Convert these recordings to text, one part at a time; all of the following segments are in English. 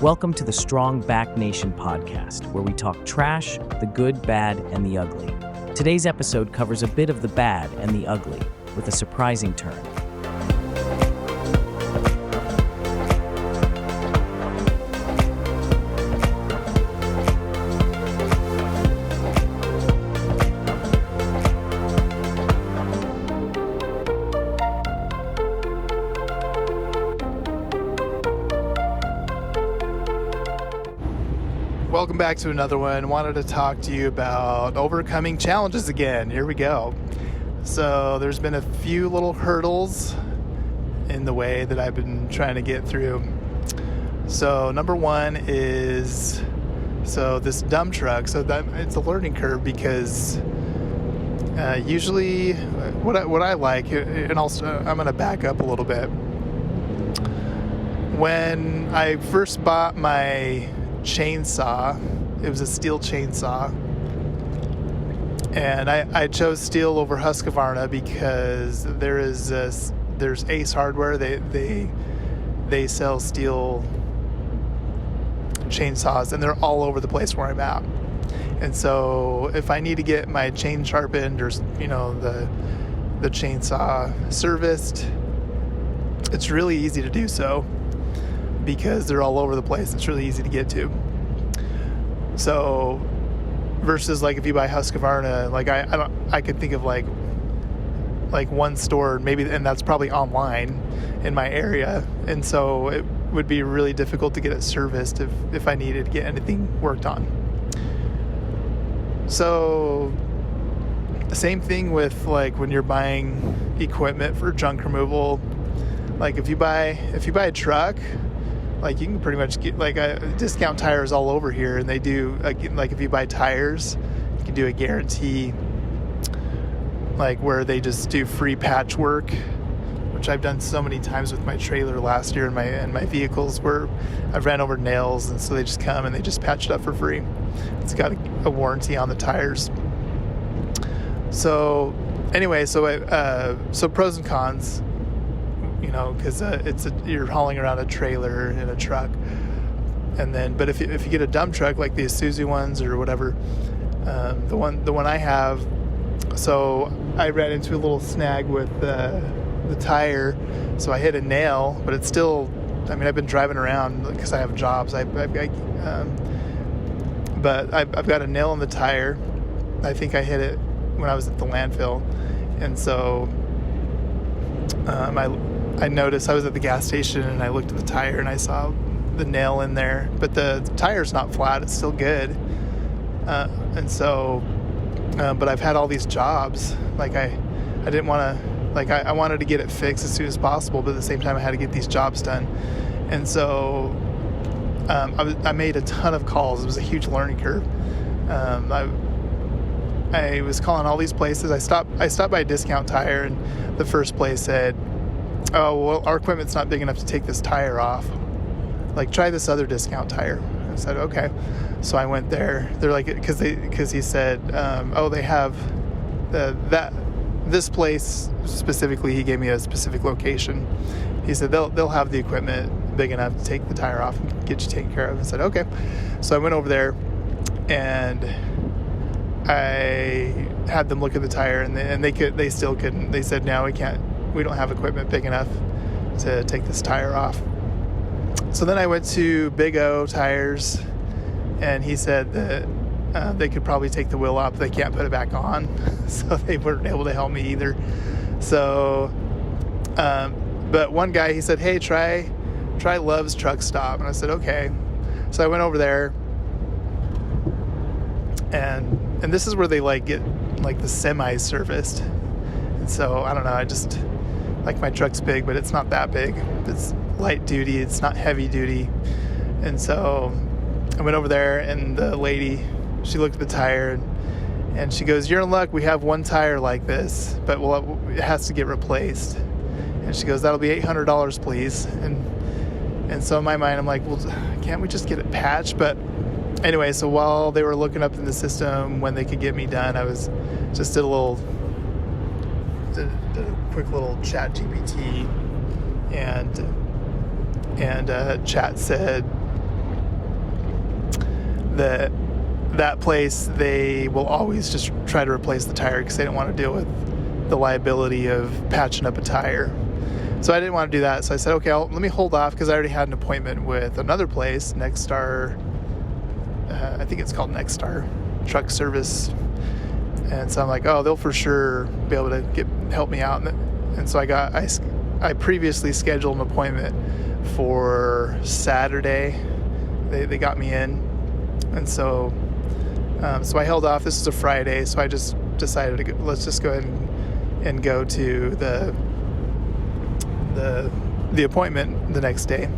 Welcome to the Strong Back Nation podcast, where we talk trash, the good, bad, and the ugly. Today's episode covers a bit of the bad and the ugly, with a surprising turn. Welcome back to another one. Wanted to talk to you about overcoming challenges again. Here we go. So there's been a few little hurdles in the way that I've been trying to get through. So number one is this dump truck. So that it's a learning curve because usually what I like, and also I'm going to back up a little bit. When I first bought my chainsaw, it was a steel chainsaw, and I chose steel over Husqvarna because there's Ace Hardware. They sell steel chainsaws, and they're all over the place where I'm at. And so if I need to get my chain sharpened or the chainsaw serviced, it's really easy to do so because they're all over the place. It's really easy to get to. So versus like if you buy Husqvarna, like I could think of like one store maybe, and that's probably online in my area, and so it would be really difficult to get it serviced if I needed to get anything worked on. So the same thing with like when you're buying equipment for junk removal. Like if you buy a truck, like you can pretty much get like discount tires all over here, and they do like if you buy tires, you can do a guarantee, like where they just do free patchwork, which I've done so many times with my trailer last year and my vehicles, where I've ran over nails, and so they just come and they just patch it up for free. It's got a warranty on the tires. So anyway, so pros and cons. Because you're hauling around a trailer in a truck, but if you get a dump truck like the Isuzu ones or whatever, the one I have, so I ran into a little snag with the tire, so I hit a nail, but it's still, I've been driving around because I have jobs. But I've got a nail in the tire. I think I hit it when I was at the landfill, and so I noticed, I was at the gas station and I looked at the tire and I saw the nail in there, but the tire's not flat, it's still good. But I've had all these jobs, like I didn't want to, like I wanted to get it fixed as soon as possible, but at the same time I had to get these jobs done. And so I made a ton of calls. It was a huge learning curve. I was calling all these places. I stopped by a discount tire, and the first place said, "Oh, well, our equipment's not big enough to take this tire off. Like, try this other discount tire." I said, "Okay." So I went there. They're like, because he said, they have this place specifically. He gave me a specific location. He said they'll have the equipment big enough to take the tire off and get you taken care of. I said, "Okay." So I went over there, and I had them look at the tire, and they still couldn't. They said, "No, we can't. We don't have equipment big enough to take this tire off." So then I went to Big O Tires, and he said that they could probably take the wheel off, but they can't put it back on. So they weren't able to help me either. So, but one guy, he said, "Hey, try Love's Truck Stop." And I said, "Okay." So I went over there, and this is where they get the semis serviced. And so I don't know, I just like my truck's big, but it's not that big. It's light duty, it's not heavy duty. And so I went over there, and the lady, she looked at the tire, and she goes, "You're in luck, we have one tire like this, but it has to get replaced." And she goes, "That'll be $800, please." And so in my mind, I'm like, "Well, can't we just get it patched?" But anyway, so while they were looking up in the system when they could get me done, I was just did a quick little chat GPT, and chat said, that place, they will always just try to replace the tire because they don't want to deal with the liability of patching up a tire. So I didn't want to do that. So I said, okay, let me hold off because I already had an appointment with another place, Next Star. I think it's called Next Star Truck Service. And so I'm like, oh, they'll for sure be able to help me out. And so I previously scheduled an appointment for Saturday. They got me in. And so I held off. This is a Friday, so I just decided to let's just go ahead and go to the appointment the next day.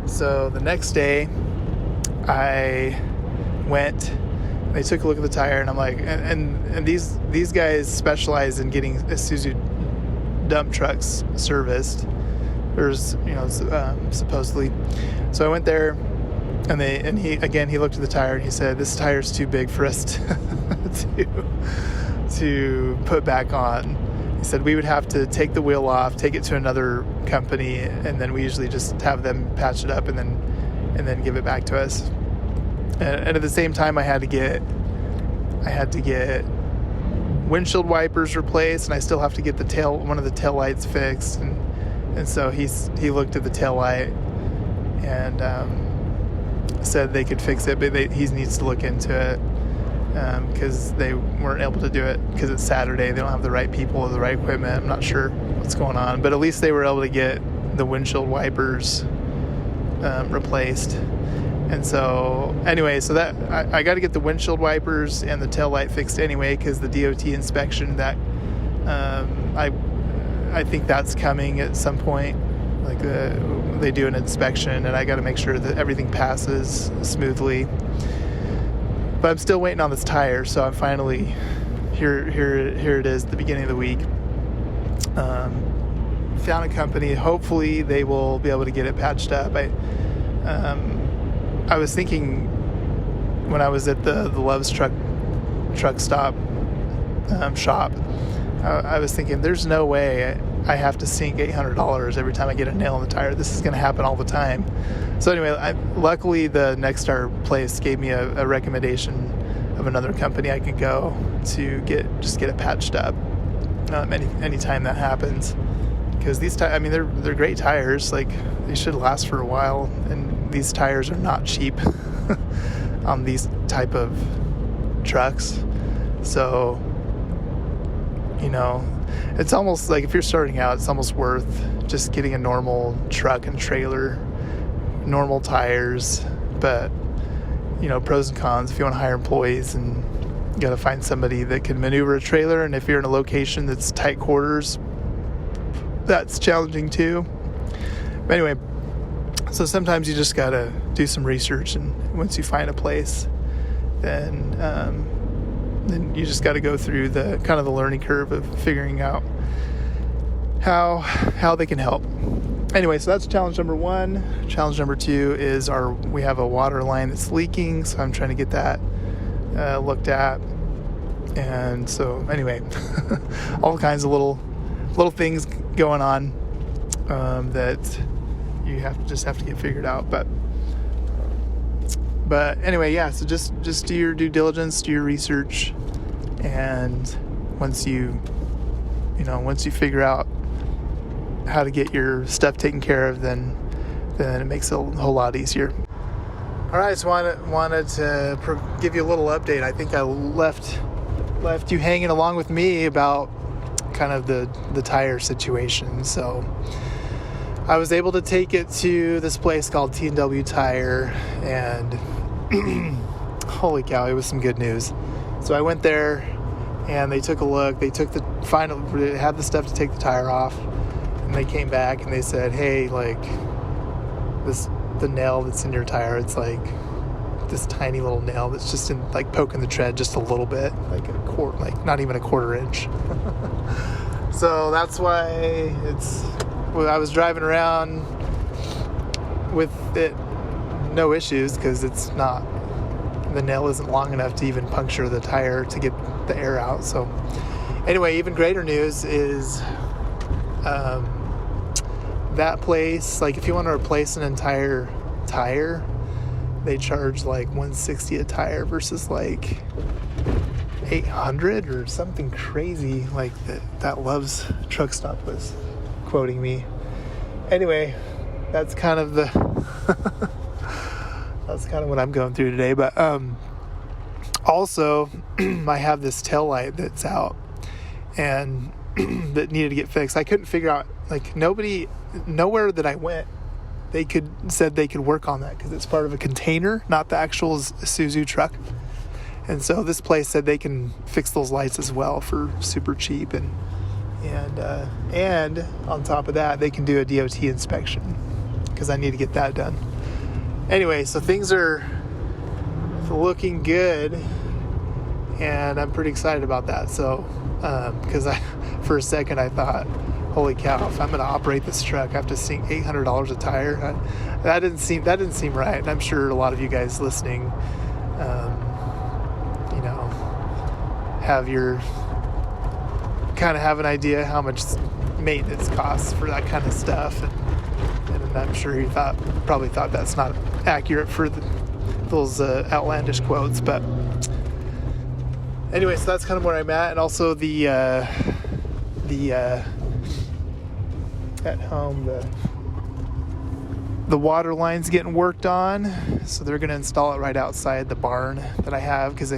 So the next day, I went. They took a look at the tire, and I'm like, and these guys specialize in getting Isuzu dump trucks serviced, or supposedly. So I went there. And he looked at the tire and he said, "This tire's too big for us to put back on." He said, "We would have to take the wheel off, take it to another company, and then we usually just have them patch it up and then give it back to us." And at the same time, I had to get windshield wipers replaced, and I still have to get one of the tail lights fixed. And so he looked at the tail light and said they could fix it, but he needs to look into it because they weren't able to do it because it's Saturday. They don't have the right people or the right equipment. I'm not sure what's going on, but at least they were able to get the windshield wipers replaced. And so anyway, so that I got to get the windshield wipers and the tail light fixed anyway because the DOT inspection that I think that's coming at some point. Like they do an inspection, and I got to make sure that everything passes smoothly. But I'm still waiting on this tire, so I'm finally here. It is, the beginning of the week. Found a company. Hopefully, they will be able to get it patched up. I was thinking when I was at the Love's truck stop shop. I was thinking, there's no way I have to sink $800 every time I get a nail in the tire. This is going to happen all the time. So anyway, luckily the Next Star place gave me a recommendation of another company I could go to get it patched up anytime that happens. Because these tires, they're great tires. Like, they should last for a while, and these tires are not cheap on these type of trucks. So, it's almost like if you're starting out, it's almost worth just getting a normal truck and trailer, normal tires. But, pros and cons. If you want to hire employees, and you got to find somebody that can maneuver a trailer, and if you're in a location that's tight quarters, that's challenging too. But anyway, so sometimes you just got to do some research, and once you find a place, then you just got to go through the kind of the learning curve of figuring out how they can help. Anyway, so that's challenge number 1. Challenge number 2 is we have a water line that's leaking, so I'm trying to get that looked at. And so anyway, all kinds of little things going on that you just have to get figured out. But anyway, yeah, so just do your due diligence, do your research, and once you figure out how to get your stuff taken care of, then it makes it a whole lot easier. All right, so wanted to give you a little update. I think I left you hanging along with me about kind of the tire situation. So I was able to take it to this place called T&W Tire, and holy cow, it was some good news. So I went there, and they took a look. They took they had the stuff to take the tire off, and they came back and they said, "Hey, like the nail that's in your tire, it's like this tiny little nail that's just poking the tread just a little bit, like not even a quarter inch." So that's why I was driving around with it no issues, because the nail isn't long enough to even puncture the tire to get the air out. So anyway, even greater news is that place, like if you want to replace an entire tire, they charge like $160 a tire versus like $800 or something crazy like that Love's Truck Stop was quoting me. Anyway, that's kind of the that's kind of what I'm going through today. But also I have this tail light that's out and that needed to get fixed. I couldn't figure out, like, nowhere that I went said they could work on that because it's part of a container, not the actual Isuzu truck. And so this place said they can fix those lights as well for super cheap, and on top of that, they can do a DOT inspection because I need to get that done. Anyway, so things are looking good, and I'm pretty excited about that. So, because for a second I thought, holy cow, if I'm going to operate this truck, I have to sink $800 a tire. That didn't seem right. And I'm sure a lot of you guys listening, have an idea how much maintenance costs for that kind of stuff. And I'm sure you probably thought that's not accurate for those outlandish quotes. But anyway, so that's kind of where I'm at. And also the at home, the water line's getting worked on, so they're going to install it right outside the barn that I have, because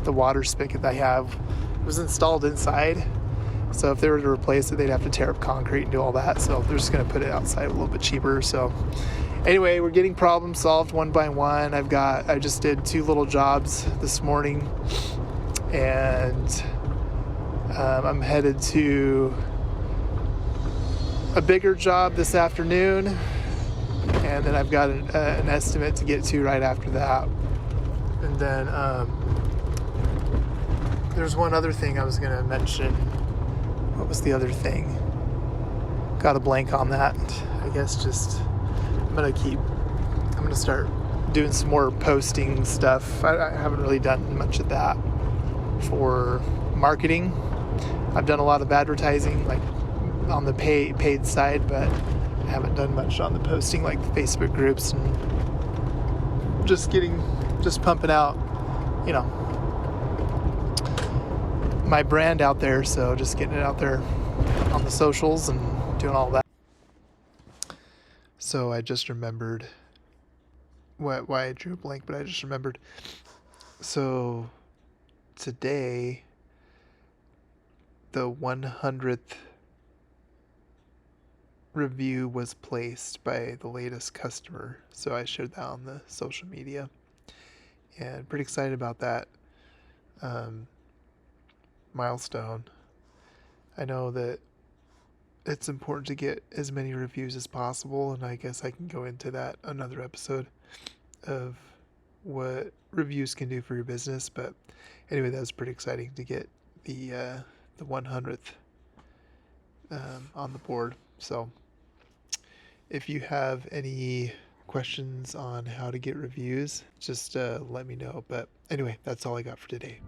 the water spigot that I have was installed inside, so if they were to replace it, they'd have to tear up concrete and do all that, so they're just going to put it outside a little bit cheaper. So anyway, we're getting problems solved one by one. I just did 2 little jobs this morning, and I'm headed to a bigger job this afternoon, and then I've got an estimate to get to right after that. And then there's one other thing I was going to mention. What was the other thing? Got a blank on that. I guess I'm going to start doing some more posting stuff. I haven't really done much of that for marketing. I've done a lot of advertising, like on the paid side, but I haven't done much on the posting, like the Facebook groups, and just pumping out, my brand out there. So just getting it out there on the socials and doing all that. So I just remembered why I drew a blank, but I just remembered. So today, the 100th review was placed by the latest customer, so I shared that on the social media, and pretty excited about that milestone. I know that it's important to get as many reviews as possible, and I guess I can go into that another episode of what reviews can do for your business. But anyway, that was pretty exciting to get the 100th on the board. So if you have any questions on how to get reviews, just let me know. But anyway, that's all I got for today.